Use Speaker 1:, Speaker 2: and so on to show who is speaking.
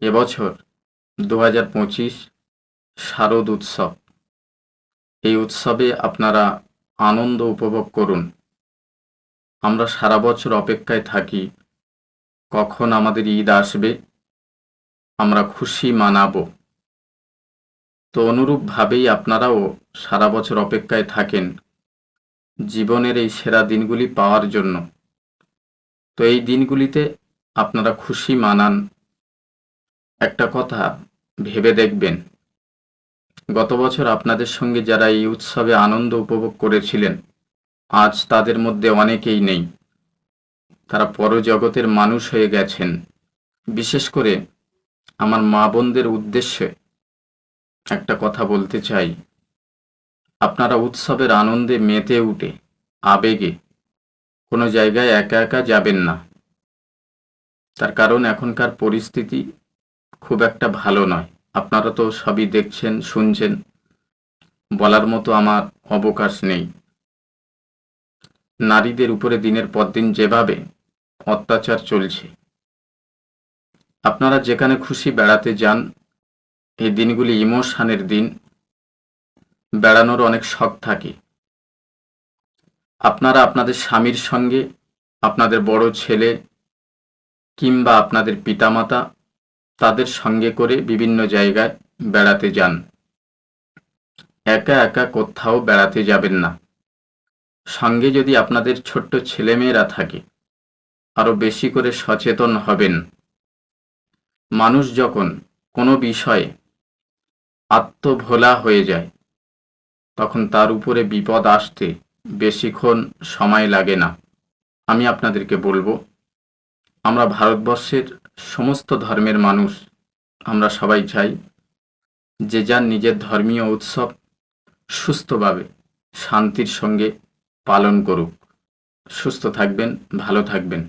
Speaker 1: এবছর 2025 শারদ উৎসব। এই উৎসবে আপনারা আনন্দ উপভোগ করুন। আমরা সারা বছর অপেক্ষায় থাকি কখন আমাদের ঈদ আসবে, আমরা খুশি মানাবো। তো অনুরূপভাবেই আপনারাও সারা বছর অপেক্ষায় থাকেন জীবনের এই সেরা দিনগুলি পাওয়ার জন্য। তো এই দিনগুলিতে আপনারা খুশি মানান। একটা কথা ভেবে দেখবেন, গত বছর আপনাদের সঙ্গে যারা এই উৎসবে আনন্দ উপভোগ করেছিলেন, আজ তাদের মধ্যে অনেকেই নেই। তারা পরজগতের মানুষ হয়ে গেছেন। বিশেষ করে আমার মা বোনদের উদ্দেশ্যে একটা কথা বলতে চাই, আপনারা উৎসবের আনন্দে মেতে উঠে আবেগে কোনো জায়গায় একা একা যাবেন না। তার কারণ এখনকার পরিস্থিতি খুব একটা ভালো নয়। আপনারা তো সবই দেখছেন, শুনছেন, বলার মতো আমার অবকাশ নেই। নারীদের উপরে দিনের পর দিন যেভাবে অত্যাচার চলছে, আপনারা যেখানে খুশি বেড়াতে যান। এই দিনগুলি ইমোশনের দিন, বেড়ানোর অনেক শখ থাকে। আপনারা আপনাদের স্বামীর সঙ্গে, আপনাদের বড় ছেলে কিংবা আপনাদের পিতামাতা, তাদের সঙ্গে করে বিভিন্ন জায়গায় বেড়াতে যান। একা একা কোথাও বেড়াতে যাবেন না। সঙ্গে যদি আপনাদের ছোট্ট ছেলেমেয়েরা থাকে, আরো বেশি করে সচেতন হবেন। মানুষ যখন কোনো বিষয়ে আত্মভোলা হয়ে যায়, তখন তার উপরে বিপদ আসতে বেশিক্ষণ সময় লাগে না। আমি আপনাদেরকে বলবো, আমরা ভারতবর্ষের সমস্ত ধর্মের মানুষ, আমরা সবাই চাই যে যার নিজের ধর্মীয় উৎসব সুস্থভাবে শান্তির সঙ্গে পালন করুক। সুস্থ থাকবেন, ভালো থাকবেন।